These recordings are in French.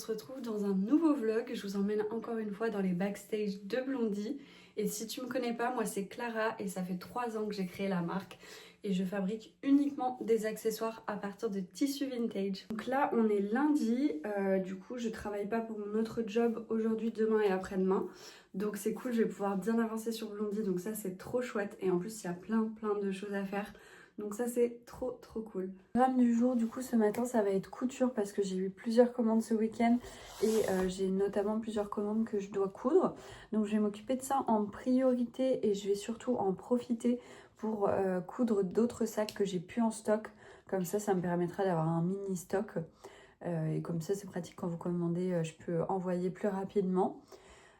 se retrouve dans un nouveau vlog. Je vous emmène encore une fois dans les backstage de Blondie. Et si tu me connais pas, moi c'est Clara et ça fait 3 ans que j'ai créé la marque. Et je fabrique uniquement des accessoires à partir de tissus vintage. Donc là on est lundi, du coup je travaille pas pour mon autre job aujourd'hui, demain et après-demain. Donc c'est cool, je vais pouvoir bien avancer sur Blondie, donc ça c'est trop chouette. Et en plus il y a plein de choses à faire. Donc ça c'est trop cool. Le programme du jour du coup ce matin ça va être couture parce que j'ai eu plusieurs commandes ce week-end et j'ai notamment plusieurs commandes que je dois coudre. Donc je vais m'occuper de ça en priorité et je vais surtout en profiter pour coudre d'autres sacs que j'ai plus en stock. Comme ça me permettra d'avoir un mini stock et comme ça c'est pratique quand vous commandez, je peux envoyer plus rapidement.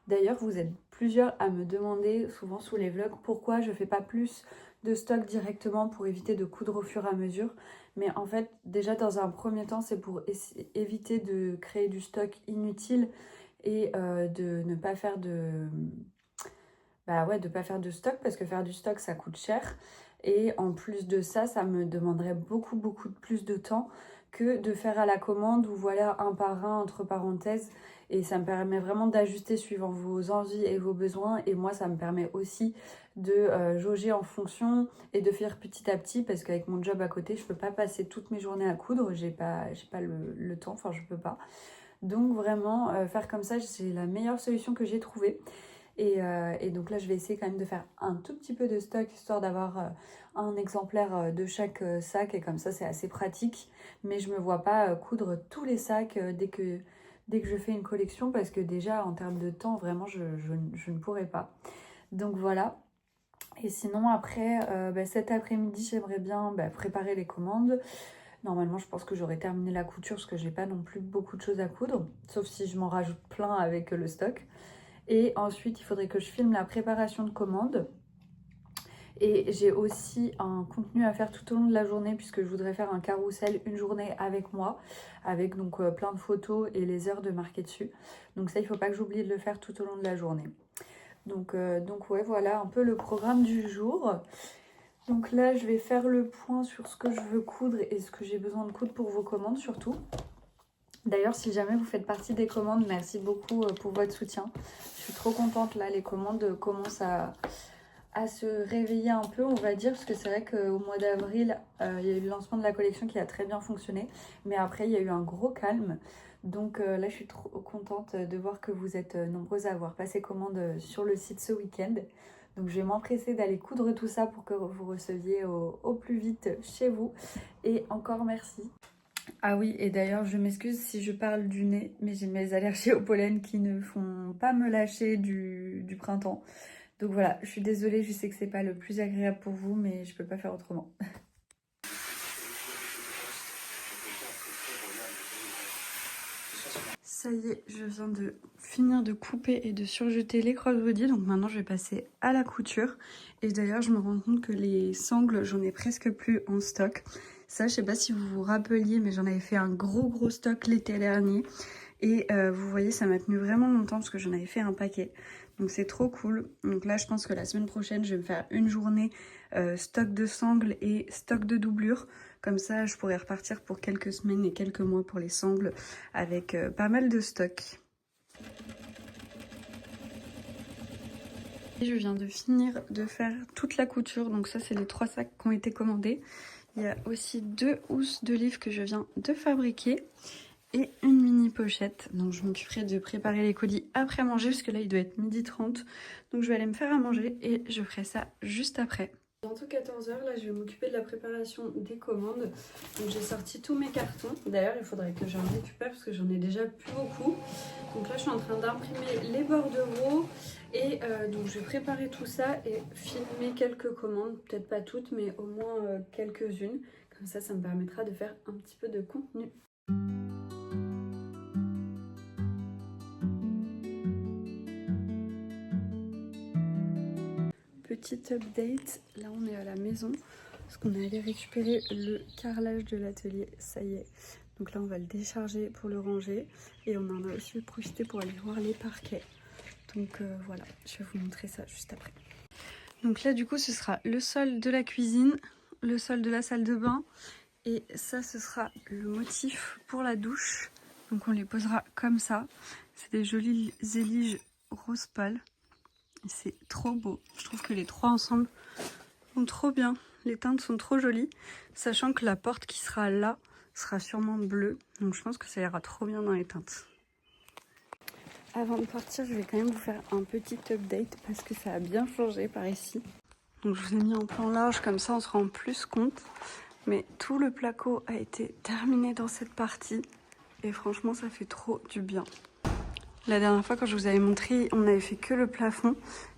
D'ailleurs, vous êtes plusieurs à me demander, souvent sous les vlogs, pourquoi je fais pas plus de stock directement pour éviter de coudre au fur et à mesure. Mais en fait, déjà dans un premier temps, c'est pour éviter de créer du stock inutile et de ne pas faire de... de pas faire de stock parce que faire du stock, ça coûte cher. Et en plus de ça, ça me demanderait beaucoup plus de temps que de faire à la commande ou voilà un par un entre parenthèses. Et ça me permet vraiment d'ajuster suivant vos envies et vos besoins. Et moi, ça me permet aussi de jauger en fonction et de faire petit à petit parce qu'avec mon job à côté, je peux pas passer toutes mes journées à coudre. J'ai pas le temps, enfin je peux pas. Donc vraiment, faire comme ça, c'est la meilleure solution que j'ai trouvée. Et donc là, je vais essayer quand même de faire un tout petit peu de stock, histoire d'avoir un exemplaire de chaque sac. Et comme ça, c'est assez pratique. Mais je me vois pas coudre tous les sacs dès que je fais une collection. Parce que déjà, en termes de temps, vraiment, je ne pourrais pas. Donc voilà. Et sinon, après, cet après-midi, j'aimerais bien préparer les commandes. Normalement, je pense que j'aurai terminé la couture parce que j'ai pas non plus beaucoup de choses à coudre. Sauf si je m'en rajoute plein avec le stock. Et ensuite, il faudrait que je filme la préparation de commande. Et j'ai aussi un contenu à faire tout au long de la journée puisque je voudrais faire un carrousel une journée avec moi. Avec donc plein de photos et les heures de marquer dessus. Donc ça, il ne faut pas que j'oublie de le faire tout au long de la journée. Donc ouais, voilà un peu le programme du jour. Donc là, je vais faire le point sur ce que je veux coudre et ce que j'ai besoin de coudre pour vos commandes surtout. D'ailleurs, si jamais vous faites partie des commandes, merci beaucoup pour votre soutien. Je suis trop contente, là, les commandes commencent à se réveiller un peu, on va dire, parce que c'est vrai qu'au mois d'avril, il y a eu le lancement de la collection qui a très bien fonctionné, mais après, il y a eu un gros calme. Donc là, je suis trop contente de voir que vous êtes nombreuses à avoir passé commande sur le site ce week-end. Donc je vais m'empresser d'aller coudre tout ça pour que vous receviez au plus vite chez vous. Et encore merci. Ah oui, et d'ailleurs, je m'excuse si je parle du nez, mais j'ai mes allergies au pollen qui ne font pas me lâcher du printemps. Donc voilà, je suis désolée, je sais que c'est pas le plus agréable pour vous, mais je peux pas faire autrement. Ça y est, je viens de finir de couper et de surjeter les crossbody, donc maintenant je vais passer à la couture. Et d'ailleurs, je me rends compte que les sangles, j'en ai presque plus en stock. Ça, je sais pas si vous vous rappeliez, mais j'en avais fait un gros stock l'été dernier. Et vous voyez, ça m'a tenu vraiment longtemps parce que j'en avais fait un paquet. Donc c'est trop cool. Donc là, je pense que la semaine prochaine, je vais me faire une journée stock de sangles et stock de doublures. Comme ça, je pourrais repartir pour quelques semaines et quelques mois pour les sangles avec pas mal de stock. Et je viens de finir de faire toute la couture. Donc ça, c'est les 3 sacs qui ont été commandés. Il y a aussi 2 housses de livres que je viens de fabriquer. Et une mini pochette. Donc je m'occuperai de préparer les colis après manger parce que là il doit être 12h30. Donc je vais aller me faire à manger et je ferai ça juste après. Bientôt 14h, là je vais m'occuper de la préparation des commandes. Donc j'ai sorti tous mes cartons. D'ailleurs il faudrait que j'en récupère parce que j'en ai déjà plus beaucoup. Donc là je suis en train d'imprimer les bordereaux. Et donc je vais préparer tout ça et filmer quelques commandes. Peut-être pas toutes mais au moins quelques-unes. Comme ça me permettra de faire un petit peu de contenu. Petite update, là on est à la maison parce qu'on est allé récupérer le carrelage de l'atelier, ça y est. Donc là on va le décharger pour le ranger et on en a aussi profité pour aller voir les parquets. Donc voilà, je vais vous montrer ça juste après. Donc là du coup ce sera le sol de la cuisine, le sol de la salle de bain et ça ce sera le motif pour la douche. Donc on les posera comme ça. C'est des jolies éliges rose pâle. C'est trop beau. Je trouve que les trois ensemble sont trop bien. Les teintes sont trop jolies. Sachant que la porte qui sera là sera sûrement bleue. Donc je pense que ça ira trop bien dans les teintes. Avant de partir, je vais quand même vous faire un petit update parce que ça a bien changé par ici. Donc je vous ai mis en plan large, comme ça on se rend plus compte. Mais tout le placo a été terminé dans cette partie. Et franchement, ça fait trop du bien. La dernière fois, quand je vous avais montré, on n'avait fait que le plafond.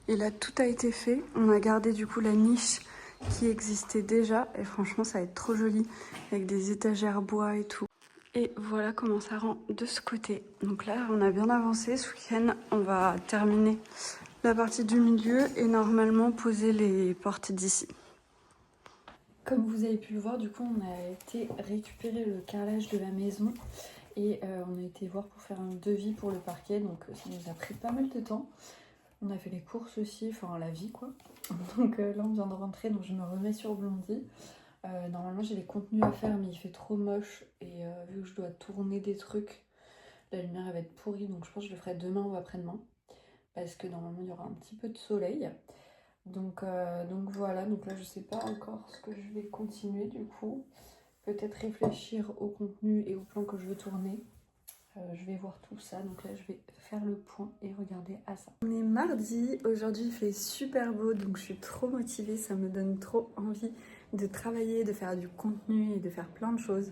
Et là, tout a été fait. On a gardé du coup la niche qui existait déjà. Et franchement, ça va être trop joli. Avec des étagères bois et tout. Et voilà comment ça rend de ce côté. Donc là, on a bien avancé. Ce week-end, on va terminer la partie du milieu et normalement poser les portes d'ici. Comme vous avez pu le voir, du coup, on a été récupérer le carrelage de la maison. Et on a été voir pour faire un devis pour le parquet, donc ça nous a pris pas mal de temps. On a fait les courses aussi, enfin la vie quoi. Donc là on vient de rentrer, donc je me remets sur Blondie. Normalement j'ai les contenus à faire mais il fait trop moche et vu que je dois tourner des trucs, la lumière elle va être pourrie, donc je pense que je le ferai demain ou après-demain. Parce que normalement il y aura un petit peu de soleil. Donc voilà, donc là je sais pas encore ce que je vais continuer du coup. Peut-être réfléchir au contenu et au plan que je veux tourner. Je vais voir tout ça, donc là je vais faire le point et regarder à ça. On est mardi, aujourd'hui il fait super beau, donc je suis trop motivée, ça me donne trop envie de travailler, de faire du contenu et de faire plein de choses.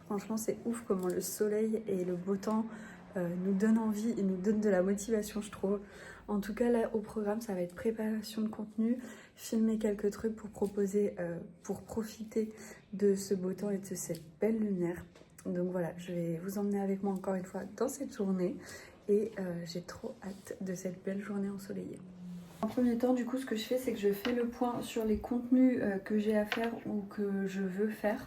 Franchement c'est ouf comment le soleil et le beau temps nous donnent envie et nous donnent de la motivation je trouve. En tout cas là au programme ça va être préparation de contenu, filmer quelques trucs pour proposer, pour profiter de ce beau temps et de cette belle lumière. Donc voilà, je vais vous emmener avec moi encore une fois dans cette journée et j'ai trop hâte de cette belle journée ensoleillée. En premier temps, du coup, ce que je fais, c'est que je fais le point sur les contenus que j'ai à faire ou que je veux faire.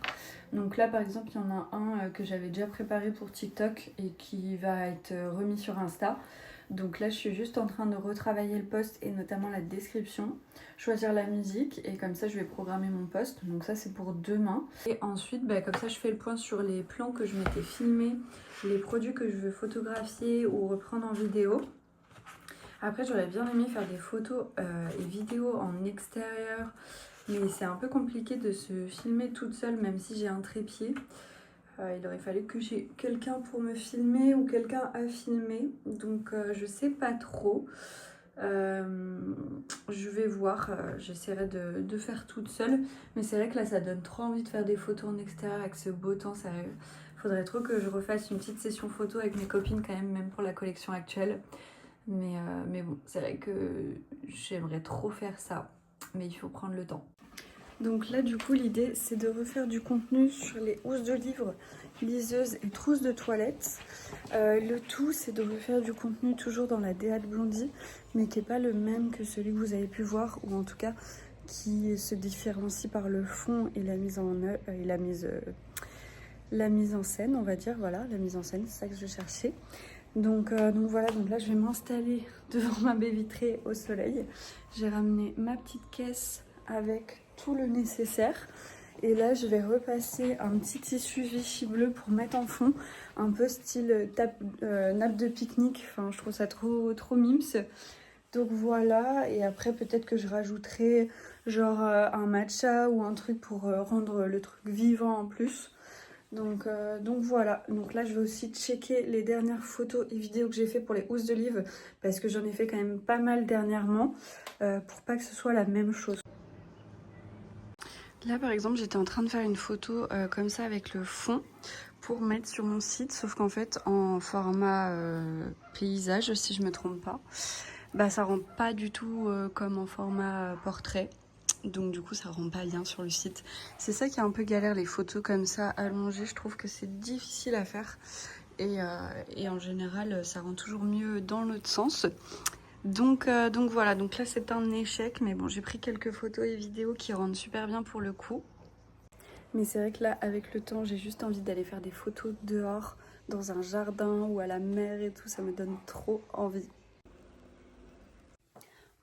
Donc là, par exemple, il y en a un que j'avais déjà préparé pour TikTok et qui va être remis sur Insta. Donc là, je suis juste en train de retravailler le post et notamment la description, choisir la musique et comme ça, je vais programmer mon post. Donc ça, c'est pour demain. Et ensuite, comme ça, je fais le point sur les plans que je m'étais filmés, les produits que je veux photographier ou reprendre en vidéo. Après, j'aurais bien aimé faire des photos et vidéos en extérieur, mais c'est un peu compliqué de se filmer toute seule, même si j'ai un trépied. Il aurait fallu que j'ai quelqu'un pour me filmer ou quelqu'un à filmer, donc je sais pas trop. Je vais voir, j'essaierai de faire toute seule, mais c'est vrai que là ça donne trop envie de faire des photos en extérieur avec ce beau temps. Ça faudrait trop que je refasse une petite session photo avec mes copines quand même, même pour la collection actuelle. Mais bon, c'est vrai que j'aimerais trop faire ça, mais il faut prendre le temps. Donc là, du coup, l'idée, c'est de refaire du contenu sur les housses de livres, liseuses et trousses de toilette. Le tout, c'est de refaire du contenu toujours dans la DA de Blondie, mais qui n'est pas le même que celui que vous avez pu voir, ou en tout cas qui se différencie par le fond et la mise en scène, on va dire. Voilà, la mise en scène, c'est ça que je cherchais. Donc voilà, donc là je vais m'installer devant ma baie vitrée au soleil. J'ai ramené ma petite caisse avec tout le nécessaire. Et là je vais repasser un petit tissu Vichy bleu pour mettre en fond, un peu style nappe de pique-nique. Enfin je trouve ça trop mims. Donc voilà, et après peut-être que je rajouterai genre un matcha ou un truc pour rendre le truc vivant en plus. Donc voilà, donc là je vais aussi checker les dernières photos et vidéos que j'ai fait pour les housses de livres parce que j'en ai fait quand même pas mal dernièrement pour pas que ce soit la même chose. Là par exemple j'étais en train de faire une photo comme ça avec le fond pour mettre sur mon site, sauf qu'en fait en format paysage si je me trompe pas, ça rend pas du tout comme en format portrait. Donc du coup ça rend pas bien sur le site. C'est ça qui est un peu galère, les photos comme ça allongées, je trouve que c'est difficile à faire. Et en général ça rend toujours mieux dans l'autre sens. Donc voilà, donc là c'est un échec, mais bon j'ai pris quelques photos et vidéos qui rendent super bien pour le coup. Mais c'est vrai que là avec le temps j'ai juste envie d'aller faire des photos dehors, dans un jardin ou à la mer et tout, ça me donne trop envie.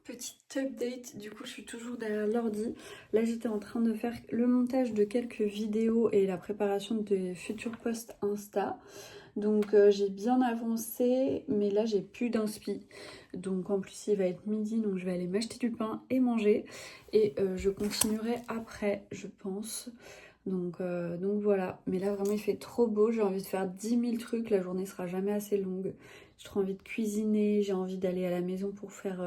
Petite update, du coup je suis toujours derrière l'ordi. Là j'étais en train de faire le montage de quelques vidéos et la préparation de futurs posts Insta. Donc j'ai bien avancé, mais là j'ai plus d'inspi. Donc en plus il va être midi, donc je vais aller m'acheter du pain et manger. Et je continuerai après, je pense. Donc voilà, mais là vraiment il fait trop beau, j'ai envie de faire 10 000 trucs, la journée sera jamais assez longue. J'ai trop envie de cuisiner, j'ai envie d'aller à la maison pour faire,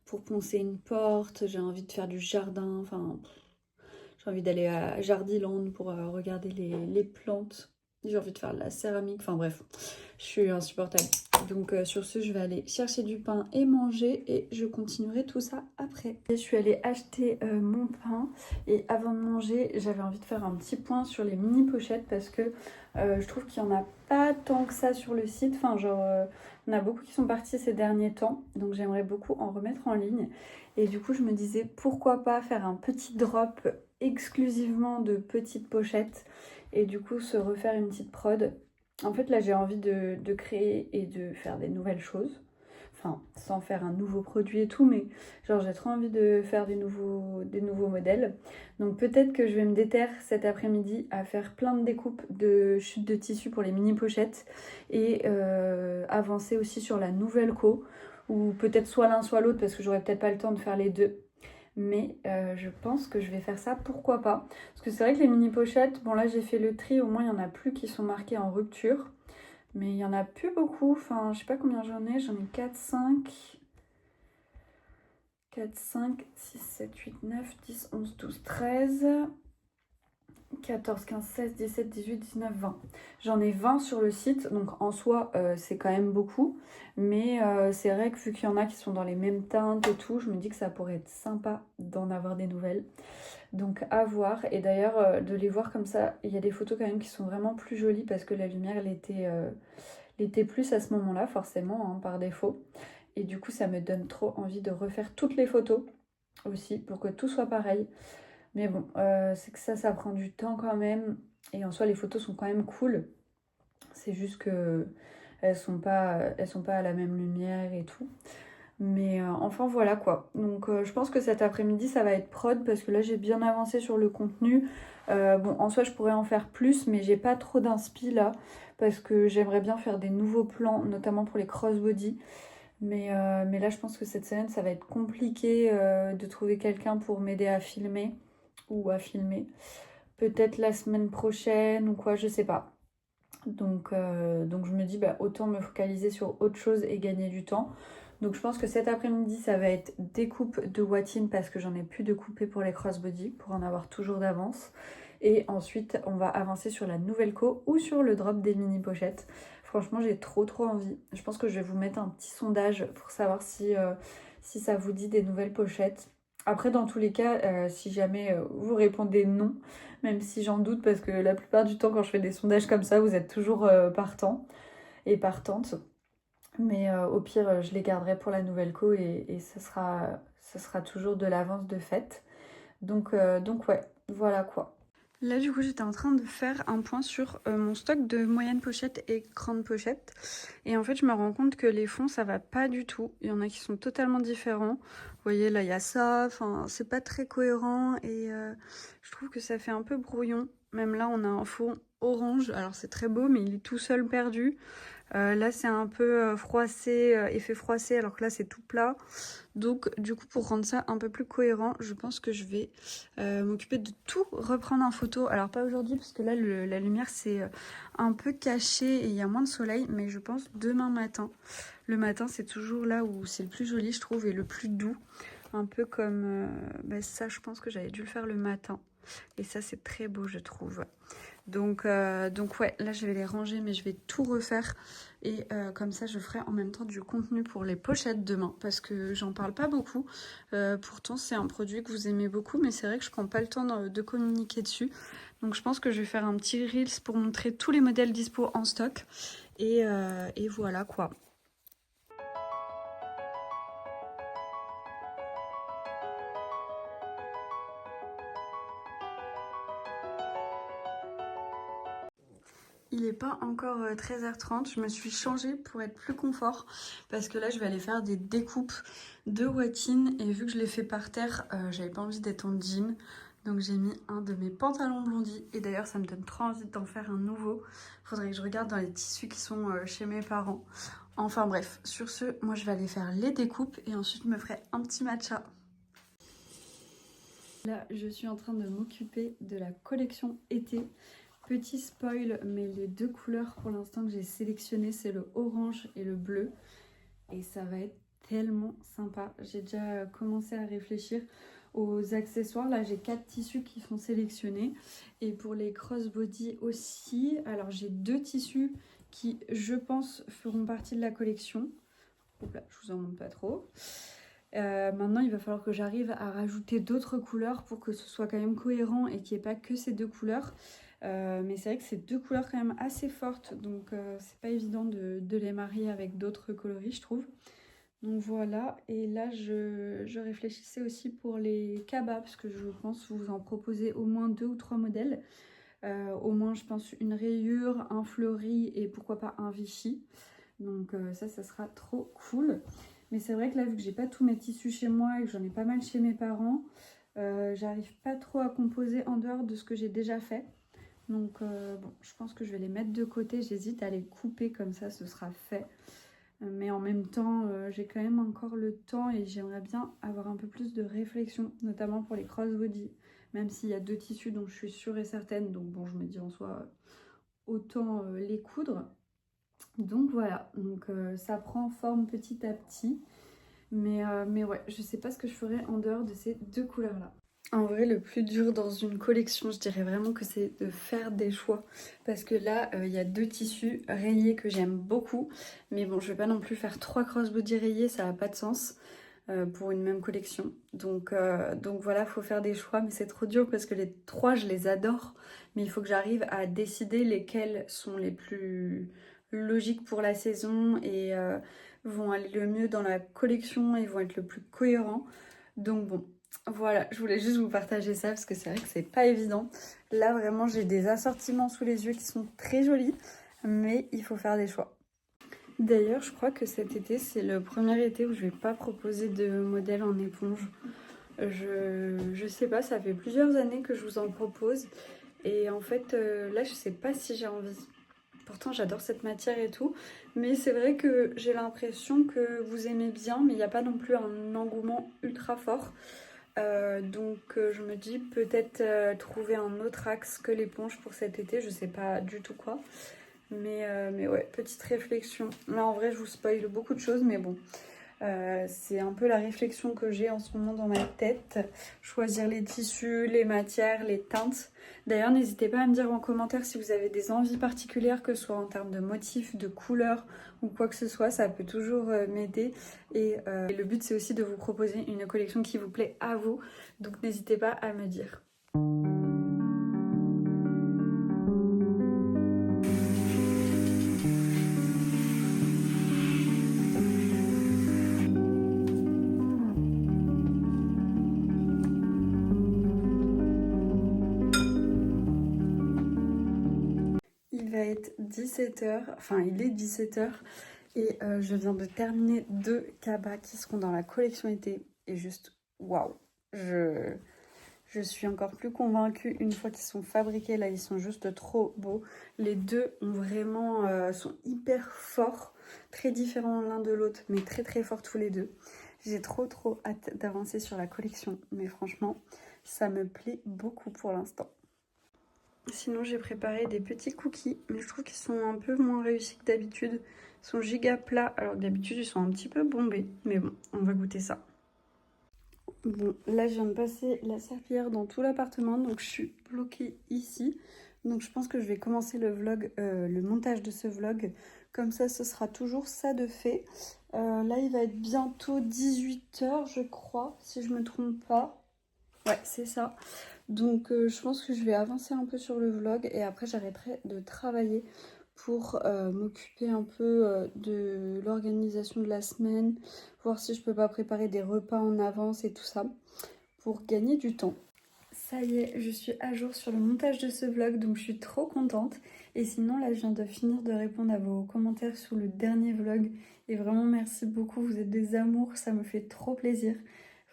pour poncer une porte, j'ai envie de faire du jardin, enfin j'ai envie d'aller à Jardiland pour regarder les plantes. J'ai envie de faire de la céramique. Enfin bref, je suis insupportable. Donc sur ce, je vais aller chercher du pain et manger. Et je continuerai tout ça après. Et je suis allée acheter mon pain. Et avant de manger, j'avais envie de faire un petit point sur les mini pochettes. Parce que je trouve qu'il n'y en a pas tant que ça sur le site. Enfin genre, il y en a beaucoup qui sont partis ces derniers temps. Donc j'aimerais beaucoup en remettre en ligne. Et du coup, je me disais, pourquoi pas faire un petit drop exclusivement de petites pochettes et du coup se refaire une petite prod. En fait là j'ai envie de créer et de faire des nouvelles choses, enfin sans faire un nouveau produit et tout, mais genre j'ai trop envie de faire des nouveaux modèles. Donc peut-être que je vais me déterre cet après-midi à faire plein de découpes de chutes de tissu pour les mini pochettes et avancer aussi sur la nouvelle co, ou peut-être soit l'un soit l'autre parce que j'aurais peut-être pas le temps de faire les deux. Mais je pense que je vais faire ça, pourquoi pas. Parce que c'est vrai que les mini pochettes, bon là j'ai fait le tri, au moins il n'y en a plus qui sont marqués en rupture. Mais il n'y en a plus beaucoup, enfin je sais pas combien j'en ai 4, 5... 4, 5, 6, 7, 8, 9, 10, 11, 12, 13... 14, 15, 16, 17, 18, 19, 20. J'en ai 20 sur le site, donc en soi c'est quand même beaucoup. Mais c'est vrai que vu qu'il y en a qui sont dans les mêmes teintes et tout, je me dis que ça pourrait être sympa d'en avoir des nouvelles. Donc à voir. Et d'ailleurs de les voir comme ça, il y a des photos quand même qui sont vraiment plus jolies parce que la lumière l'était plus à ce moment-là forcément, hein, par défaut. Et du coup ça me donne trop envie de refaire toutes les photos aussi pour que tout soit pareil. Mais bon, c'est que ça prend du temps quand même. Et en soi, les photos sont quand même cool. C'est juste que elles sont pas à la même lumière et tout. Mais enfin, voilà quoi. Donc je pense que cet après-midi, ça va être prod parce que là, j'ai bien avancé sur le contenu. Bon, en soi, je pourrais en faire plus, mais j'ai pas trop d'inspi là. Parce que j'aimerais bien faire des nouveaux plans, notamment pour les crossbody. Mais là, je pense que cette semaine, ça va être compliqué de trouver quelqu'un pour m'aider à filmer ou à filmer. Peut-être la semaine prochaine ou quoi, je sais pas. Donc je me dis, bah, autant me focaliser sur autre chose et gagner du temps. Donc je pense que cet après-midi, ça va être découpe de watine parce que j'en ai plus de coupé pour les crossbody, pour en avoir toujours d'avance. Et ensuite, on va avancer sur la nouvelle co ou sur le drop des mini pochettes. Franchement, j'ai trop envie. Je pense que je vais vous mettre un petit sondage pour savoir si ça vous dit des nouvelles pochettes. Après, dans tous les cas, si jamais vous répondez non, même si j'en doute parce que la plupart du temps, quand je fais des sondages comme ça, vous êtes toujours partant et partante. Mais au pire, je les garderai pour la nouvelle co et ça sera toujours de l'avance de fait. Donc ouais, voilà quoi. Là, du coup, j'étais en train de faire un point sur mon stock de moyennes pochettes et grandes pochettes. Et en fait, je me rends compte que les fonds, ça va pas du tout. Il y en a qui sont totalement différents. Vous voyez, là, il y a ça. Enfin, c'est pas très cohérent. Et je trouve que ça fait un peu brouillon. Même là, on a un fond orange. Alors, c'est très beau, mais il est tout seul perdu. Là, c'est un peu froissé, effet froissé, alors que là, c'est tout plat. Donc, du coup, pour rendre ça un peu plus cohérent, je pense que je vais m'occuper de tout reprendre en photo. Alors, pas aujourd'hui, parce que là, la lumière, c'est un peu caché et il y a moins de soleil. Mais je pense demain matin. Le matin, c'est toujours là où c'est le plus joli, je trouve, et le plus doux. Un peu comme ça, je pense que j'avais dû le faire le matin. Et ça, c'est très beau, je trouve. Donc ouais, là je vais les ranger, mais je vais tout refaire. Et comme ça, je ferai en même temps du contenu pour les pochettes demain. Parce que j'en parle pas beaucoup. Pourtant, c'est un produit que vous aimez beaucoup. Mais c'est vrai que je prends pas le temps de communiquer dessus. Donc je pense que je vais faire un petit Reels pour montrer tous les modèles dispo en stock. Et voilà quoi. Il n'est pas encore 13h30, je me suis changée pour être plus confort parce que là je vais aller faire des découpes de watine et vu que je l'ai fait par terre, j'avais pas envie d'être en jean. Donc j'ai mis un de mes pantalons blondis et d'ailleurs ça me donne trop envie d'en faire un nouveau. Faudrait que je regarde dans les tissus qui sont chez mes parents. Enfin bref, sur ce, moi je vais aller faire les découpes et ensuite je me ferai un petit matcha. Là, je suis en train de m'occuper de la collection été. Petit spoil, mais les deux couleurs pour l'instant que j'ai sélectionnées, c'est le orange et le bleu. Et ça va être tellement sympa. J'ai déjà commencé à réfléchir aux accessoires. Là, j'ai 4 tissus qui sont sélectionnés. Et pour les crossbody aussi, alors j'ai 2 tissus qui, je pense, feront partie de la collection. Hop là, je vous en montre pas trop. Maintenant, il va falloir que j'arrive à rajouter d'autres couleurs pour que ce soit quand même cohérent et qu'il n'y ait pas que ces 2 couleurs. Mais c'est vrai que c'est 2 couleurs quand même assez fortes, donc c'est pas évident de les marier avec d'autres coloris, je trouve. Donc voilà, et là je réfléchissais aussi pour les cabas, parce que je pense vous en proposer au moins 2 ou 3 modèles. Au moins je pense une rayure, un fleuri et pourquoi pas un Vichy. Donc ça sera trop cool. Mais c'est vrai que là, vu que j'ai pas tous mes tissus chez moi et que j'en ai pas mal chez mes parents, j'arrive pas trop à composer en dehors de ce que j'ai déjà fait. Donc bon, je pense que je vais les mettre de côté. J'hésite à les couper comme ça, ce sera fait. Mais en même temps, j'ai quand même encore le temps et j'aimerais bien avoir un peu plus de réflexion, notamment pour les crossbody. Même s'il y a 2 tissus dont je suis sûre et certaine. Donc bon, je me dis en soi, autant les coudre. Donc voilà, donc ça prend forme petit à petit. Mais ouais, je sais pas ce que je ferais en dehors de ces 2 couleurs-là. En vrai, le plus dur dans une collection, je dirais vraiment que c'est de faire des choix. Parce que là, il y a 2 tissus rayés que j'aime beaucoup. Mais bon, je vais pas non plus faire 3 crossbody rayés, ça n'a pas de sens pour une même collection. Donc voilà, faut faire des choix. Mais c'est trop dur parce que les 3, je les adore. Mais il faut que j'arrive à décider lesquels sont les plus logiques pour la saison et vont aller le mieux dans la collection et vont être le plus cohérents. Donc bon, voilà, je voulais juste vous partager ça parce que c'est vrai que c'est pas évident. Là vraiment j'ai des assortiments sous les yeux qui sont très jolis, mais il faut faire des choix. D'ailleurs je crois que cet été c'est le premier été où je vais pas proposer de modèle en éponge. Je sais pas, ça fait plusieurs années que je vous en propose et en fait là je sais pas si j'ai envie. Pourtant j'adore cette matière et tout, mais c'est vrai que j'ai l'impression que vous aimez bien, mais il n'y a pas non plus un engouement ultra fort. Donc je me dis peut-être trouver un autre axe que l'éponge pour cet été, je sais pas du tout quoi. Mais ouais, petite réflexion. Là en vrai je vous spoil beaucoup de choses, mais bon. C'est un peu la réflexion que j'ai en ce moment dans ma tête. Choisir les tissus, les matières, les teintes. D'ailleurs, n'hésitez pas à me dire en commentaire si vous avez des envies particulières, que ce soit en termes de motifs, de couleurs ou quoi que ce soit. Ça peut toujours m'aider. Et le but, c'est aussi de vous proposer une collection qui vous plaît à vous. Donc n'hésitez pas à me dire. Il va être 17h, enfin il est 17h et je viens de terminer 2 cabas qui seront dans la collection été et juste waouh, je suis encore plus convaincue une fois qu'ils sont fabriqués. Là ils sont juste trop beaux. Les deux ont vraiment, sont hyper forts, très différents l'un de l'autre mais très très forts tous les deux. J'ai trop hâte d'avancer sur la collection, mais franchement ça me plaît beaucoup pour l'instant. Sinon j'ai préparé des petits cookies, mais je trouve qu'ils sont un peu moins réussis que d'habitude. Ils sont giga plats, alors que d'habitude ils sont un petit peu bombés. Mais bon, on va goûter ça. Bon, là je viens de passer la serpillière dans tout l'appartement, donc je suis bloquée ici. Donc je pense que je vais commencer le vlog, le montage de ce vlog. Comme ça, ce sera toujours ça de fait. Là il va être bientôt 18h je crois, si je me trompe pas. Ouais, c'est ça. Donc je pense que je vais avancer un peu sur le vlog et après j'arrêterai de travailler pour m'occuper un peu de l'organisation de la semaine, voir si je peux pas préparer des repas en avance et tout ça pour gagner du temps. Ça y est, je suis à jour sur le montage de ce vlog, donc je suis trop contente. Et sinon là je viens de finir de répondre à vos commentaires sur le dernier vlog et vraiment merci beaucoup, vous êtes des amours, ça me fait trop plaisir.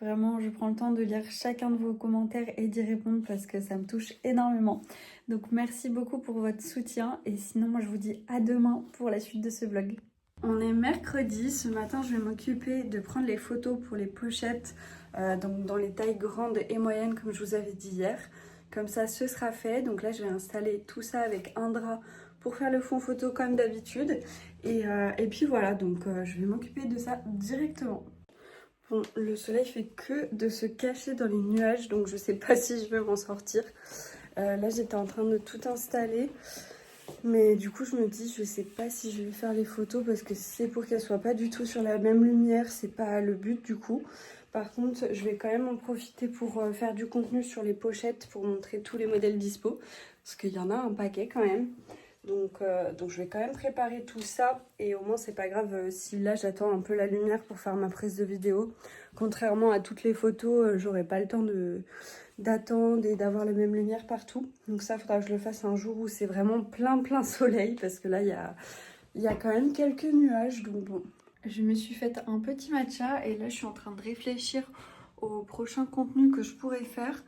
Vraiment, je prends le temps de lire chacun de vos commentaires et d'y répondre parce que ça me touche énormément. Donc merci beaucoup pour votre soutien et sinon moi je vous dis à demain pour la suite de ce vlog. On est mercredi, ce matin je vais m'occuper de prendre les photos pour les pochettes donc dans les tailles grandes et moyennes comme je vous avais dit hier. Comme ça ce sera fait, donc là je vais installer tout ça avec un drap pour faire le fond photo comme d'habitude. Et puis voilà, donc je vais m'occuper de ça directement. Bon, le soleil fait que de se cacher dans les nuages, donc je sais pas si je vais m'en sortir. Là j'étais en train de tout installer. Mais du coup je me dis je sais pas si je vais faire les photos parce que si c'est pour qu'elles soient pas du tout sur la même lumière, c'est pas le but du coup. Par contre je vais quand même en profiter pour faire du contenu sur les pochettes pour montrer tous les modèles dispo. Parce qu'il y en a un paquet quand même. Donc je vais quand même préparer tout ça et au moins c'est pas grave si là j'attends un peu la lumière pour faire ma prise de vidéo. Contrairement à toutes les photos, j'aurai pas le temps d'attendre et d'avoir la même lumière partout. Donc ça faudra que je le fasse un jour où c'est vraiment plein soleil parce que là il y a quand même quelques nuages. Donc bon, je me suis fait un petit matcha et là je suis en train de réfléchir au prochain contenu que je pourrais faire.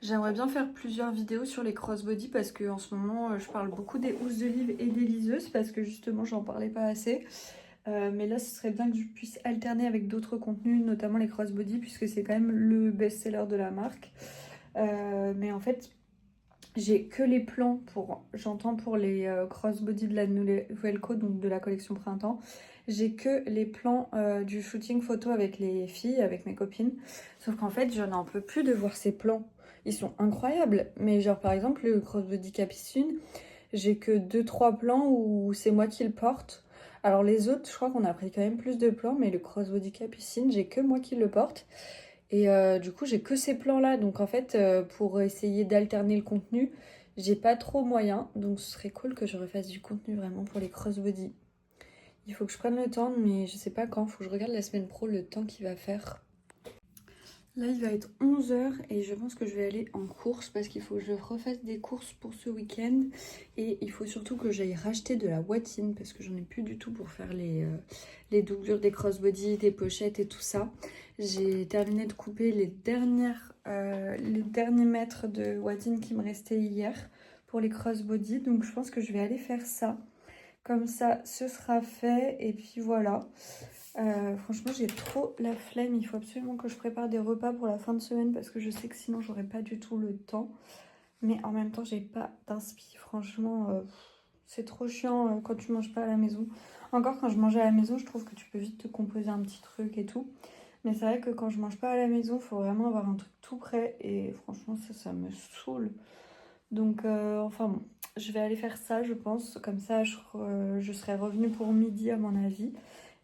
J'aimerais bien faire plusieurs vidéos sur les crossbody parce que en ce moment je parle beaucoup des housses de livres et des liseuses parce que justement j'en parlais pas assez. Mais là ce serait bien que je puisse alterner avec d'autres contenus, notamment les crossbody puisque c'est quand même le best-seller de la marque. Mais en fait j'ai que les plans j'entends pour les crossbody de la nouvelle co, donc de la collection printemps. J'ai que les plans du shooting photo avec les filles, avec mes copines. Sauf qu'en fait, je n'en peux plus de voir ces plans. Ils sont incroyables. Mais genre, par exemple, le crossbody Capucine, j'ai que 2-3 plans où c'est moi qui le porte. Alors les autres, je crois qu'on a pris quand même plus de plans, mais le crossbody Capucine, j'ai que moi qui le porte. Et du coup, j'ai que ces plans-là. Donc en fait, pour essayer d'alterner le contenu, j'ai pas trop moyen. Donc ce serait cool que je refasse du contenu vraiment pour les crossbody. Il faut que je prenne le temps, mais je sais pas quand. Faut que je regarde la semaine pro le temps qu'il va faire. Là, il va être 11 h et je pense que je vais aller en course parce qu'il faut que je refasse des courses pour ce week-end. Et il faut surtout que j'aille racheter de la watine parce que j'en ai plus du tout pour faire les doublures des crossbody, des pochettes et tout ça. J'ai terminé de couper les derniers mètres de watine qui me restaient hier pour les crossbody. Donc je pense que je vais aller faire ça. Comme ça, ce sera fait. Et puis voilà. Franchement, j'ai trop la flemme. Il faut absolument que je prépare des repas pour la fin de semaine parce que je sais que sinon, j'aurai pas du tout le temps. Mais en même temps, j'ai pas d'inspi. Franchement, c'est trop chiant quand tu manges pas à la maison. Encore quand je mangeais à la maison, je trouve que tu peux vite te composer un petit truc et tout. Mais c'est vrai que quand je mange pas à la maison, il faut vraiment avoir un truc tout prêt. Et franchement, ça me saoule. Donc, enfin bon, je vais aller faire ça, je pense. Comme ça, je serai revenue pour midi, à mon avis.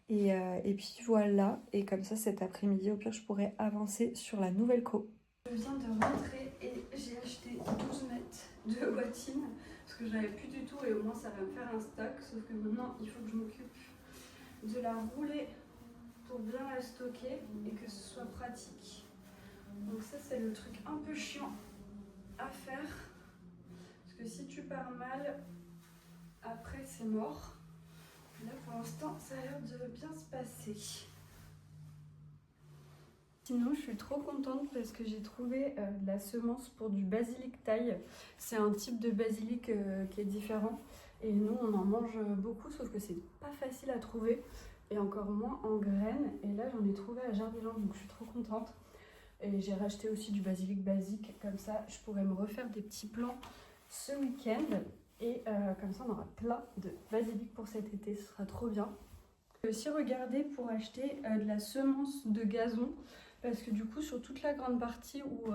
Et puis voilà. Et comme ça, cet après-midi, au pire, je pourrais avancer sur la nouvelle co. Je viens de rentrer et j'ai acheté 12 mètres de watine. Parce que je n'avais plus du tout et au moins, ça va me faire un stock. Sauf que maintenant, il faut que je m'occupe de la rouler pour bien la stocker et que ce soit pratique. Donc ça, c'est le truc un peu chiant à faire. Parce que si tu pars mal, après c'est mort. Là pour l'instant ça a l'air de bien se passer. Sinon je suis trop contente parce que j'ai trouvé de la semence pour du basilic thaï. C'est un type de basilic qui est différent. Et nous on en mange beaucoup sauf que c'est pas facile à trouver. Et encore moins en graines. Et là j'en ai trouvé à Jardiland donc je suis trop contente. Et j'ai racheté aussi du basilic basique. Comme ça je pourrais me refaire des petits plans ce week-end et comme ça on aura plein de basilic pour cet été, ce sera trop bien. J'ai aussi regardé pour acheter de la semence de gazon parce que du coup sur toute la grande partie où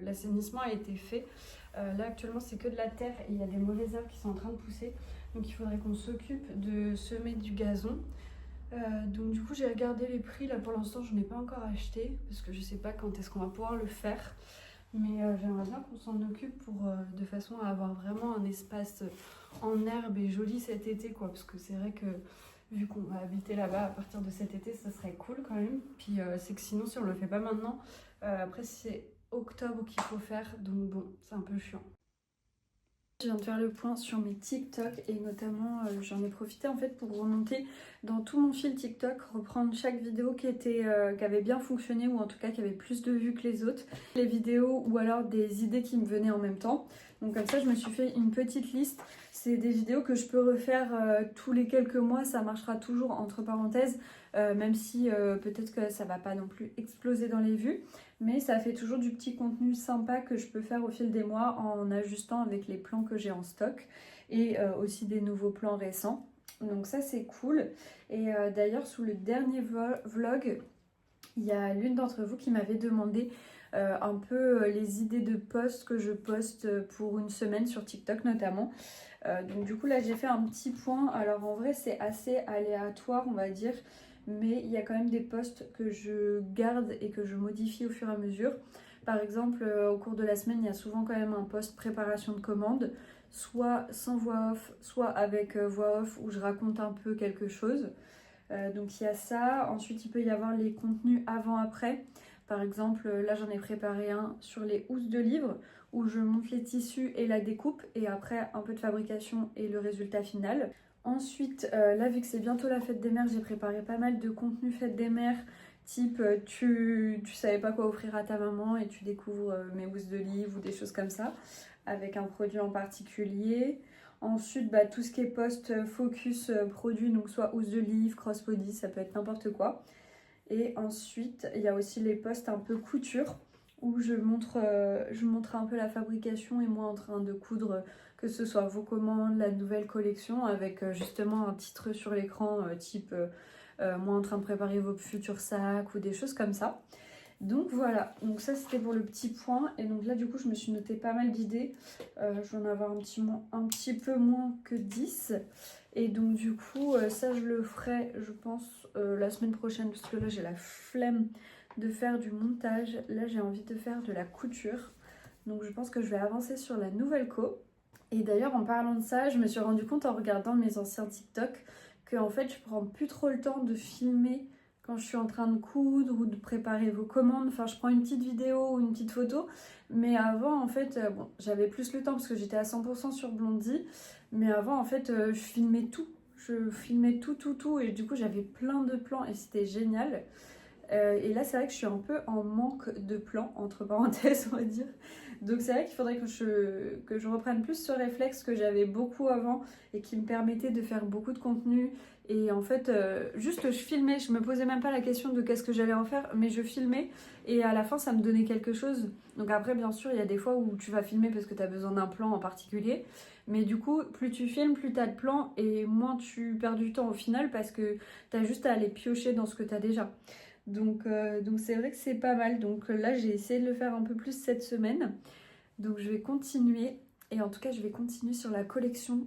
l'assainissement a été fait, là actuellement c'est que de la terre et il y a des mauvaises herbes qui sont en train de pousser, donc il faudrait qu'on s'occupe de semer du gazon. Donc du coup j'ai regardé les prix, là pour l'instant je n'ai pas encore acheté parce que je sais pas quand est-ce qu'on va pouvoir le faire. Mais j'aimerais bien qu'on s'en occupe de façon à avoir vraiment un espace en herbe et joli cet été quoi. Parce que c'est vrai que vu qu'on va habiter là-bas à partir de cet été, ça serait cool quand même. Puis c'est que sinon si on le fait pas maintenant, après c'est octobre qu'il faut faire. Donc bon, c'est un peu chiant. Je viens de faire le point sur mes TikTok et notamment j'en ai profité en fait pour remonter dans tout mon fil TikTok, reprendre chaque vidéo qui avait bien fonctionné ou en tout cas qui avait plus de vues que les autres, les vidéos ou alors des idées qui me venaient en même temps. Donc comme ça je me suis fait une petite liste. C'est des vidéos que je peux refaire tous les quelques mois, ça marchera toujours entre parenthèses, même si peut-être que ça va pas non plus exploser dans les vues. Mais ça fait toujours du petit contenu sympa que je peux faire au fil des mois en ajustant avec les plans que j'ai en stock et aussi des nouveaux plans récents. Donc ça c'est cool. Et d'ailleurs sous le dernier vlog, il y a l'une d'entre vous qui m'avait demandé un peu les idées de posts que je poste pour une semaine sur TikTok notamment. Donc du coup là j'ai fait un petit point. Alors en vrai c'est assez aléatoire on va dire. Mais il y a quand même des posts que je garde et que je modifie au fur et à mesure. Par exemple, au cours de la semaine, il y a souvent quand même un post préparation de commande, soit sans voix off, soit avec voix off où je raconte un peu quelque chose. Donc il y a ça. Ensuite, il peut y avoir les contenus avant-après. Par exemple, là j'en ai préparé un sur les housses de livres où je monte les tissus et la découpe et après un peu de fabrication et le résultat final. Ensuite, là vu que c'est bientôt la fête des mères, j'ai préparé pas mal de contenu fête des mères, type tu savais pas quoi offrir à ta maman et tu découvres mes housses de livres ou des choses comme ça, avec un produit en particulier. Ensuite, tout ce qui est post focus produit, donc soit housse de livre, crossbody, ça peut être n'importe quoi. Et ensuite, il y a aussi les posts un peu couture, où je montre un peu la fabrication et moi en train de coudre, que ce soit vos commandes, la nouvelle collection, avec justement un titre sur l'écran type moi en train de préparer vos futurs sacs ou des choses comme ça. Donc voilà, donc ça c'était pour le petit point. Et donc là du coup je me suis noté pas mal d'idées. Je vais en avoir un petit peu moins que 10. Et donc du coup ça je le ferai je pense la semaine prochaine. Parce que là j'ai la flemme de faire du montage. Là j'ai envie de faire de la couture. Donc je pense que je vais avancer sur la nouvelle co. Et d'ailleurs en parlant de ça, je me suis rendu compte en regardant mes anciens TikTok que en fait je prends plus trop le temps de filmer quand je suis en train de coudre ou de préparer vos commandes. Enfin je prends une petite vidéo ou une petite photo. Mais avant en fait, bon j'avais plus le temps parce que j'étais à 100% sur Blondie. Mais avant en fait je filmais tout. Je filmais tout et du coup j'avais plein de plans et c'était génial. Et là c'est vrai que je suis un peu en manque de plans, entre parenthèses on va dire. Donc c'est vrai qu'il faudrait que je reprenne plus ce réflexe que j'avais beaucoup avant et qui me permettait de faire beaucoup de contenu. Et en fait, juste je filmais, je me posais même pas la question de qu'est-ce que j'allais en faire, mais je filmais et à la fin ça me donnait quelque chose. Donc après bien sûr il y a des fois où tu vas filmer parce que tu as besoin d'un plan en particulier. Mais du coup, plus tu filmes, plus tu as de plans et moins tu perds du temps au final parce que tu as juste à aller piocher dans ce que tu as déjà. Donc c'est vrai que c'est pas mal. Donc là, j'ai essayé de le faire un peu plus cette semaine. Donc je vais continuer. Et en tout cas, je vais continuer sur la collection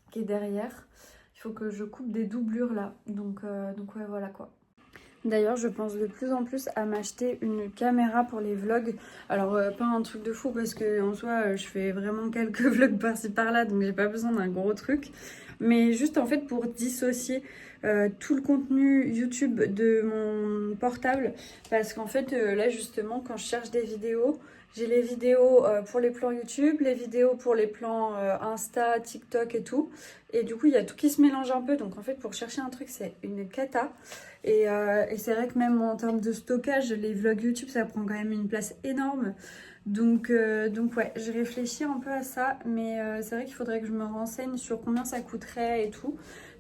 qui est derrière. Il faut que je coupe des doublures là. Donc ouais, voilà quoi. D'ailleurs, je pense de plus en plus à m'acheter une caméra pour les vlogs. Alors, pas un truc de fou parce que en soi, je fais vraiment quelques vlogs par-ci par-là, donc j'ai pas besoin d'un gros truc. Mais juste en fait pour dissocier tout le contenu YouTube de mon portable. Parce qu'en fait, là justement, quand je cherche des vidéos, j'ai les vidéos pour les plans YouTube, les vidéos pour les plans Insta, TikTok et tout. Et du coup, il y a tout qui se mélange un peu. Donc en fait, pour chercher un truc, c'est une cata. Et c'est vrai que même en termes de stockage, les vlogs YouTube, ça prend quand même une place énorme. Donc ouais, je réfléchis un peu à ça. Mais c'est vrai qu'il faudrait que je me renseigne sur combien ça coûterait et tout.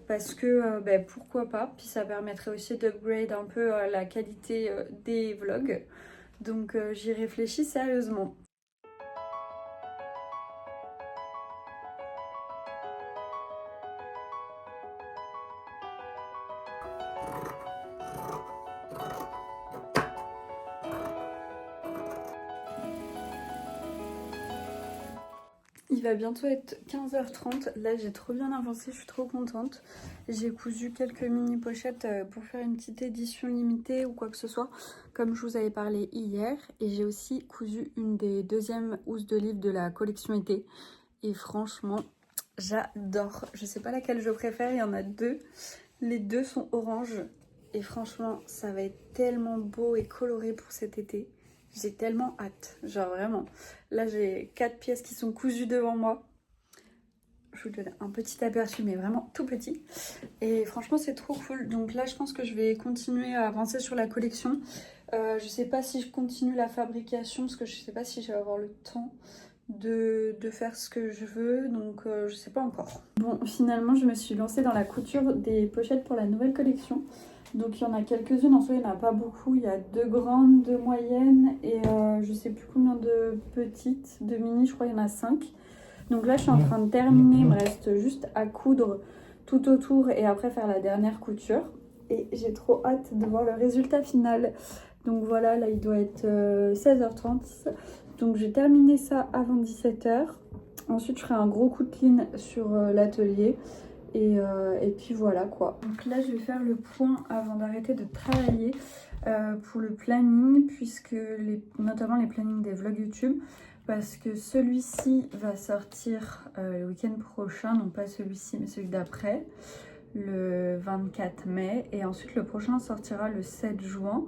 Parce que pourquoi pas. Puis ça permettrait aussi d'upgrade un peu la qualité des vlogs. Donc j'y réfléchis sérieusement. Il va bientôt être 15h30. Là, j'ai trop bien avancé, je suis trop contente. J'ai cousu quelques mini pochettes pour faire une petite édition limitée ou quoi que ce soit, comme je vous avais parlé hier. Et j'ai aussi cousu une des deuxièmes housses de livre de la collection été. Et franchement, j'adore. Je sais pas laquelle je préfère, il y en a deux. Les deux sont orange. Et franchement, ça va être tellement beau et coloré pour cet été. J'ai tellement hâte, genre vraiment. Là, j'ai 4 pièces qui sont cousues devant moi. je vous donne un petit aperçu, mais vraiment tout petit. Et franchement, c'est trop cool. Donc là, je pense que je vais continuer à avancer sur la collection. Je sais pas si je continue la fabrication, parce que je sais pas si je vais avoir le temps de faire ce que je veux, donc je sais pas encore. Bon, finalement, je me suis lancée dans la couture des pochettes pour la nouvelle collection. Donc il y en a quelques-unes, en soi il n'y en a pas beaucoup, il y a 2 grandes, 2 moyennes et je sais plus combien de petites, de mini, je crois qu'il y en a 5. Donc là je suis en train de terminer, il me reste juste à coudre tout autour et après faire la dernière couture. Et j'ai trop hâte de voir le résultat final. Donc voilà, là il doit être 16h30. Donc j'ai terminé ça avant 17h. Ensuite je ferai un gros coup de clean sur l'atelier. Et puis voilà quoi. Donc là je vais faire le point avant d'arrêter de travailler pour le planning, puisque notamment les plannings des vlogs YouTube, parce que celui-ci va sortir le week-end prochain, non pas celui-ci mais celui d'après, le 24 mai, et ensuite le prochain sortira le 7 juin.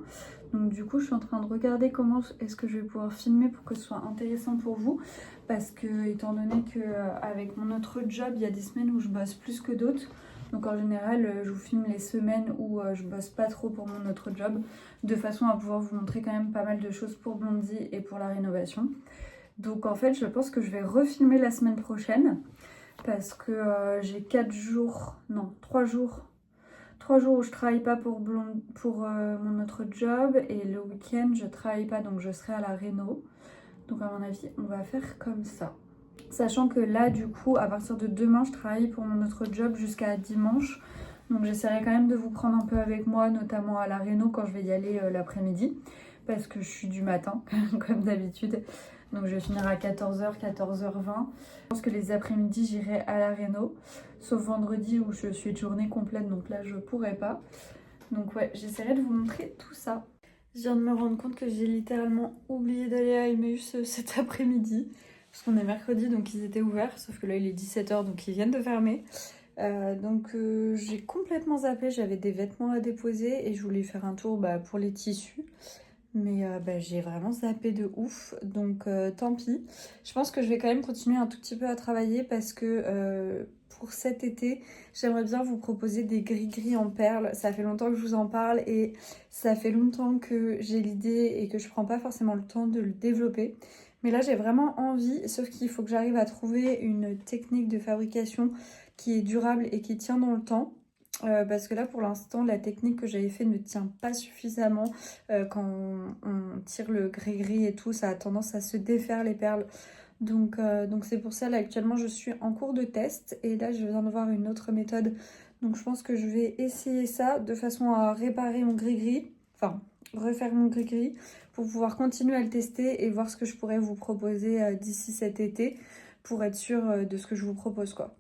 Donc du coup je suis en train de regarder comment est-ce que je vais pouvoir filmer pour que ce soit intéressant pour vous, parce que étant donné que avec mon autre job il y a des semaines où je bosse plus que d'autres, donc en général je vous filme les semaines où je bosse pas trop pour mon autre job, de façon à pouvoir vous montrer quand même pas mal de choses pour Blondie et pour la rénovation. Donc en fait je pense que je vais refilmer la semaine prochaine, parce que j'ai 4 jours, non 3 jours où je travaille pas pour mon autre job, et le week-end je travaille pas, donc je serai à la réno. Donc à mon avis on va faire comme ça. Sachant que là du coup à partir de demain je travaille pour mon autre job jusqu'à dimanche. Donc j'essaierai quand même de vous prendre un peu avec moi, notamment à la réno quand je vais y aller l'après-midi. Parce que je suis du matin comme d'habitude. Donc je vais finir à 14h, 14h20. Je pense que les après-midi j'irai à la réno. Sauf vendredi où je suis de journée complète, donc là je pourrai pas. Donc ouais, j'essaierai de vous montrer tout ça. Je viens de me rendre compte que j'ai littéralement oublié d'aller à Emmaüs cet après-midi. Parce qu'on est mercredi, donc ils étaient ouverts. Sauf que là il est 17h, donc ils viennent de fermer. J'ai complètement zappé, j'avais des vêtements à déposer et je voulais faire un tour pour les tissus. Mais j'ai vraiment zappé de ouf, donc tant pis. Je pense que je vais quand même continuer un tout petit peu à travailler, parce que pour cet été, j'aimerais bien vous proposer des gris-gris en perles. Ça fait longtemps que je vous en parle et ça fait longtemps que j'ai l'idée et que je prends pas forcément le temps de le développer. Mais là j'ai vraiment envie, sauf qu'il faut que j'arrive à trouver une technique de fabrication qui est durable et qui tient dans le temps. Parce que là pour l'instant la technique que j'avais fait ne tient pas suffisamment. Quand on tire le gris-gris et tout, ça a tendance à se défaire les perles. Donc c'est pour ça là actuellement je suis en cours de test, et là je viens de voir une autre méthode. Donc je pense que je vais essayer ça de façon à réparer mon gris-gris, enfin refaire mon gris-gris, pour pouvoir continuer à le tester et voir ce que je pourrais vous proposer d'ici cet été, pour être sûre de ce que je vous propose quoi.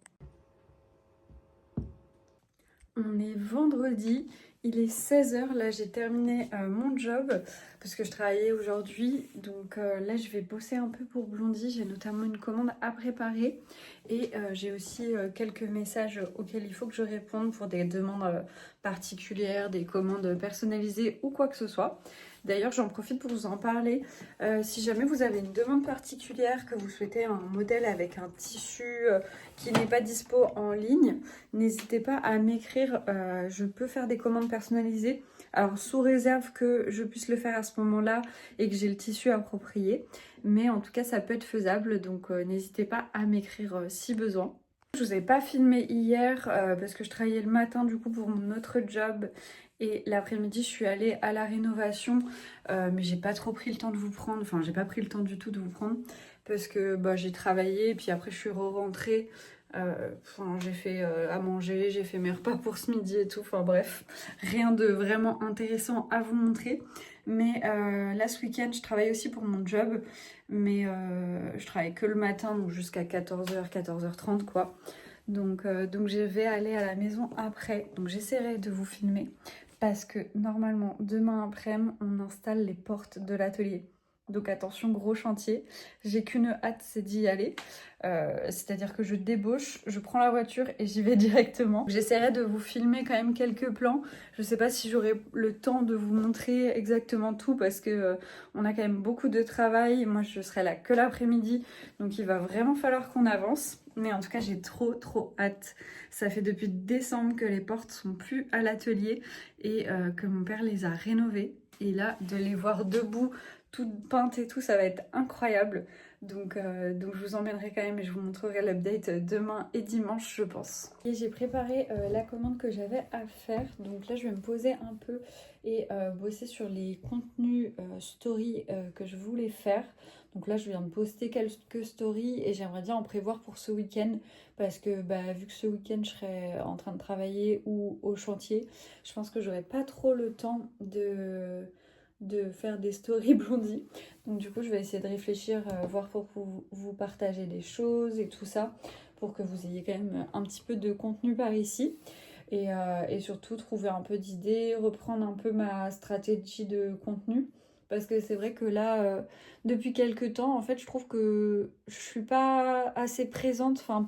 On est vendredi, il est 16h, là j'ai terminé mon job parce que je travaillais aujourd'hui. Donc là je vais bosser un peu pour Blondie, j'ai notamment une commande à préparer. Et j'ai aussi quelques messages auxquels il faut que je réponde pour des demandes particulières, des commandes personnalisées ou quoi que ce soit. D'ailleurs, j'en profite pour vous en parler. Si jamais vous avez une demande particulière, que vous souhaitez un modèle avec un tissu qui n'est pas dispo en ligne, n'hésitez pas à m'écrire. Je peux faire des commandes personnalisées. Alors, sous réserve que je puisse le faire à ce moment-là et que j'ai le tissu approprié. Mais en tout cas, ça peut être faisable. Donc, n'hésitez pas à m'écrire si besoin. Je vous ai pas filmé hier parce que je travaillais le matin du coup pour mon autre job. Et l'après-midi, je suis allée à la rénovation, mais j'ai pas trop pris le temps de vous prendre. Enfin, j'ai pas pris le temps du tout de vous prendre parce que j'ai travaillé et puis après je suis re-rentrée. J'ai fait à manger, j'ai fait mes repas pour ce midi et tout. Enfin bref, rien de vraiment intéressant à vous montrer. Mais là, ce week-end, je travaille aussi pour mon job, mais je travaille que le matin, donc jusqu'à 14h, 14h30 quoi. Donc je vais aller à la maison après. Donc j'essaierai de vous filmer. Parce que normalement, demain après-midi, on installe les portes de l'atelier. Donc attention, gros chantier. J'ai qu'une hâte, c'est d'y aller. C'est-à-dire que je débauche, je prends la voiture et j'y vais directement. J'essaierai de vous filmer quand même quelques plans. Je sais pas si j'aurai le temps de vous montrer exactement tout parce que on a quand même beaucoup de travail. Moi, je serai là que l'après-midi. Donc il va vraiment falloir qu'on avance. Mais en tout cas, j'ai trop hâte. Ça fait depuis décembre que les portes sont plus à l'atelier et que mon père les a rénovées. Et là, de les voir debout, toutes peintes et tout, ça va être incroyable. Donc je vous emmènerai quand même et je vous montrerai l'update demain et dimanche, je pense. Et j'ai préparé la commande que j'avais à faire. Donc là, je vais me poser un peu et bosser sur les contenus story que je voulais faire. Donc là, je viens de poster quelques stories et j'aimerais bien en prévoir pour ce week-end parce que vu que ce week-end, je serai en train de travailler ou au chantier, je pense que j'aurai pas trop le temps de faire des stories blondies. Donc du coup, je vais essayer de réfléchir, voir pour vous partager des choses et tout ça, pour que vous ayez quand même un petit peu de contenu par ici. Et surtout trouver un peu d'idées, reprendre un peu ma stratégie de contenu. Parce que c'est vrai que là, depuis quelques temps, en fait, je trouve que je suis pas assez présente. Enfin,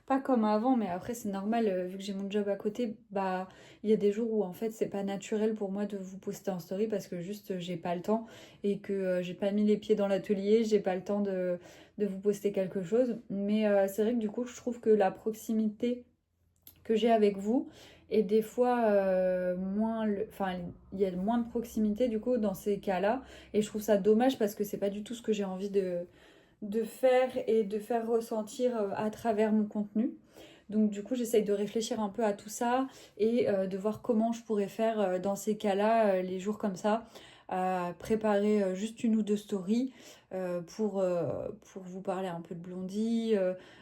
pas comme avant, mais après, c'est normal, vu que j'ai mon job à côté, il y a des jours où en fait, c'est pas naturel pour moi de vous poster en story parce que juste, j'ai pas le temps et que j'ai pas mis les pieds dans l'atelier, j'ai pas le temps de vous poster quelque chose. Mais c'est vrai que du coup, je trouve que la proximité que j'ai avec vous et des fois il y a moins de proximité du coup dans ces cas-là et je trouve ça dommage parce que c'est pas du tout ce que j'ai envie de faire et de faire ressentir à travers mon contenu. Donc du coup j'essaye de réfléchir un peu à tout ça et de voir comment je pourrais faire dans ces cas-là, les jours comme ça, à préparer juste une ou deux stories pour vous parler un peu de Blondie,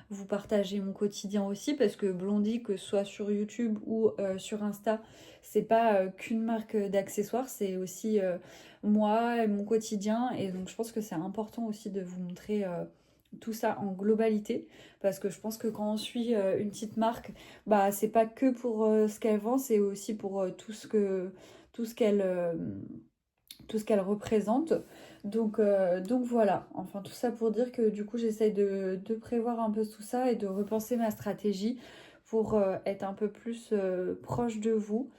vous partager mon quotidien aussi parce que Blondie, que ce soit sur YouTube ou sur Insta, c'est pas qu'une marque d'accessoires, c'est aussi moi et mon quotidien et donc je pense que c'est important aussi de vous montrer tout ça en globalité parce que je pense que quand on suit une petite marque, c'est pas que pour ce qu'elle vend, c'est aussi pour tout ce qu'elle tout ce qu'elle représente. Donc voilà, enfin tout ça pour dire que du coup j'essaye de prévoir un peu tout ça et de repenser ma stratégie pour être un peu plus proche de vous.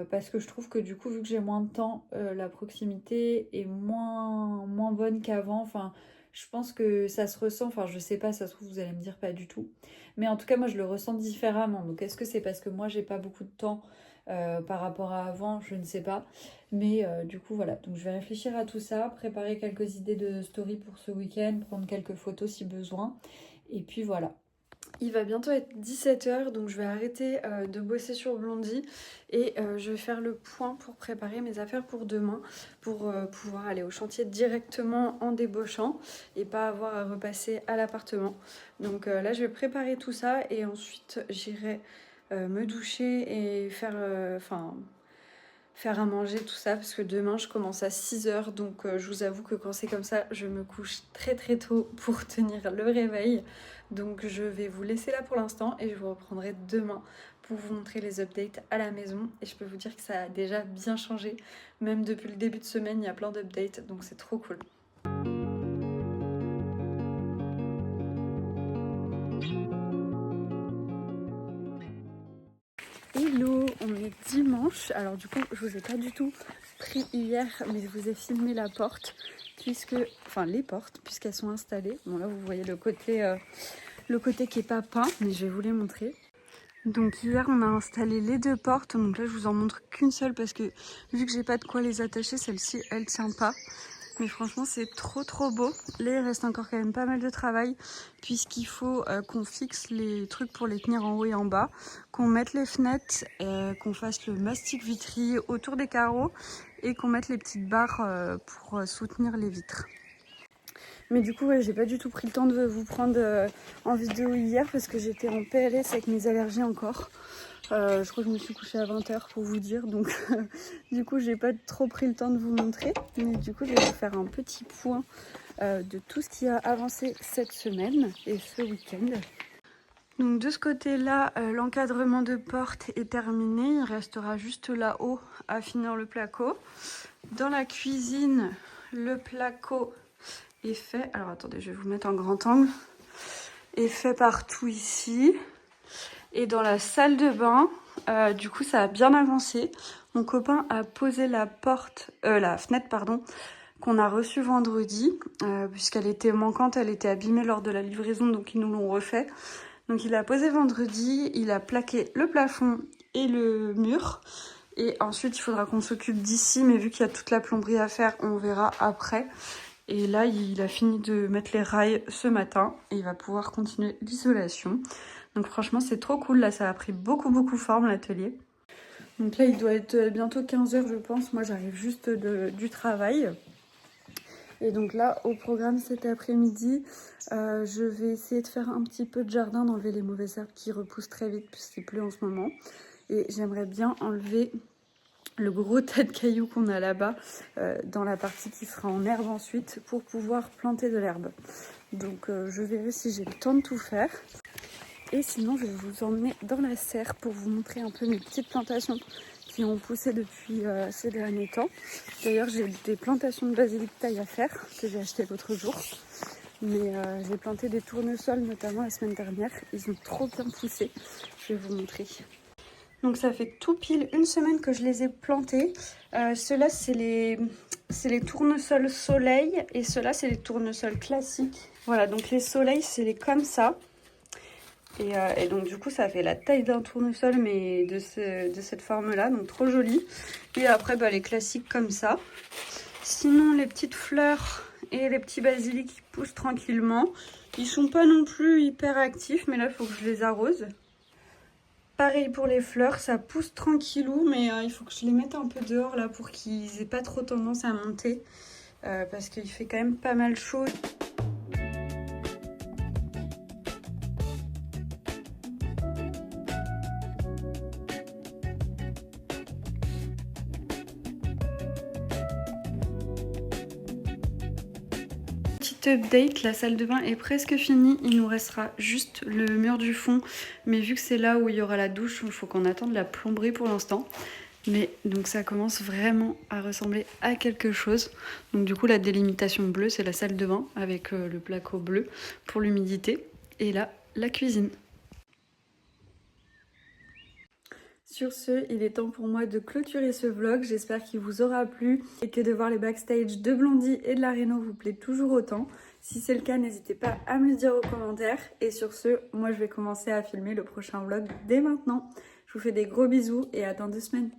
Parce que je trouve que du coup vu que j'ai moins de temps, la proximité est moins bonne qu'avant. Enfin, je pense que ça se ressent, enfin je sais pas, ça se trouve vous allez me dire pas du tout. Mais en tout cas moi je le ressens différemment. Donc est-ce que c'est parce que moi j'ai pas beaucoup de temps par rapport à avant, je ne sais pas. Mais du coup voilà, donc je vais réfléchir à tout ça, préparer quelques idées de story pour ce week-end, prendre quelques photos si besoin. Et puis voilà. Il va bientôt être 17h, donc je vais arrêter de bosser sur Blondie et je vais faire le point pour préparer mes affaires pour demain pour pouvoir aller au chantier directement en débauchant et pas avoir à repasser à l'appartement. Donc là, je vais préparer tout ça et ensuite j'irai me doucher et faire à manger, tout ça, parce que demain je commence à 6h, donc je vous avoue que quand c'est comme ça, je me couche très tôt pour tenir le réveil. Donc je vais vous laisser là pour l'instant et je vous reprendrai demain pour vous montrer les updates à la maison. Et je peux vous dire que ça a déjà bien changé, même depuis le début de semaine, il y a plein d'updates, donc c'est trop cool. Hello, on est dimanche. Alors du coup, je vous ai pas du tout pris hier, mais je vous ai filmé la porte, les portes, puisqu'elles sont installées. Bon là, vous voyez le côté qui est pas peint, mais je vais vous les montrer. Donc hier, on a installé les deux portes. Donc là, je vous en montre qu'une seule parce que vu que j'ai pas de quoi les attacher, celle-ci, elle tient pas. Mais franchement, c'est trop beau. Là, il reste encore quand même pas mal de travail puisqu'il faut qu'on fixe les trucs pour les tenir en haut et en bas, qu'on mette les fenêtres, qu'on fasse le mastic vitrier autour des carreaux et qu'on mette les petites barres pour soutenir les vitres. Mais du coup, j'ai pas du tout pris le temps de vous prendre en vidéo hier parce que j'étais en PLS avec mes allergies encore. Je crois que je me suis couchée à 20h pour vous dire, donc du coup j'ai pas trop pris le temps de vous montrer, mais du coup je vais vous faire un petit point de tout ce qui a avancé cette semaine et ce week-end. Donc de ce côté-là, l'encadrement de porte est terminé, il restera juste là-haut à finir le placo. Dans la cuisine, le placo est fait, alors attendez, je vais vous mettre en grand angle, est fait partout ici. Et dans la salle de bain, du coup ça a bien avancé. Mon copain a posé la fenêtre qu'on a reçue vendredi, puisqu'elle était manquante, elle était abîmée lors de la livraison, donc ils nous l'ont refait. Donc il a posé vendredi, il a plaqué le plafond et le mur. Et ensuite il faudra qu'on s'occupe d'ici, mais vu qu'il y a toute la plomberie à faire, on verra après. Et là il a fini de mettre les rails ce matin et il va pouvoir continuer l'isolation. Donc franchement c'est trop cool, là ça a pris beaucoup forme l'atelier. Donc là il doit être bientôt 15 h je pense, moi j'arrive juste du travail. Et donc là, au programme cet après-midi, je vais essayer de faire un petit peu de jardin, d'enlever les mauvaises herbes qui repoussent très vite puisqu'il pleut en ce moment. Et j'aimerais bien enlever le gros tas de cailloux qu'on a là-bas dans la partie qui sera en herbe ensuite pour pouvoir planter de l'herbe. Donc je verrai si j'ai le temps de tout faire. Et sinon, je vais vous emmener dans la serre pour vous montrer un peu mes petites plantations qui ont poussé depuis ces derniers temps. D'ailleurs, j'ai des plantations de basilic taille à faire que j'ai acheté l'autre jour. Mais j'ai planté des tournesols notamment la semaine dernière. Ils ont trop bien poussé. Je vais vous montrer. Donc ça fait tout pile une semaine que je les ai plantés. Ceux-là, c'est les tournesols soleil et ceux-là, c'est les tournesols classiques. Voilà, donc les soleils, c'est les comme ça. Et donc du coup ça fait la taille d'un tournesol mais de cette forme là, donc trop joli. Et après les classiques comme ça. Sinon les petites fleurs et les petits basiliques qui poussent tranquillement. Ils sont pas non plus hyper actifs mais là il faut que je les arrose. Pareil pour les fleurs, ça pousse tranquillou mais il faut que je les mette un peu dehors là pour qu'ils aient pas trop tendance à monter. Parce qu'il fait quand même pas mal chaud. Update, la salle de bain est presque finie, il nous restera juste le mur du fond, mais vu que c'est là où il y aura la douche, il faut qu'on attende la plomberie pour l'instant. Mais donc ça commence vraiment à ressembler à quelque chose. Donc du coup la délimitation bleue c'est la salle de bain avec le placo bleu pour l'humidité et là la cuisine. Sur ce, il est temps pour moi de clôturer ce vlog. J'espère qu'il vous aura plu et que de voir les backstage de Blondie et de la Réno vous plaît toujours autant. Si c'est le cas, n'hésitez pas à me le dire aux commentaires. Et sur ce, moi je vais commencer à filmer le prochain vlog dès maintenant. Je vous fais des gros bisous et à dans 2 semaines.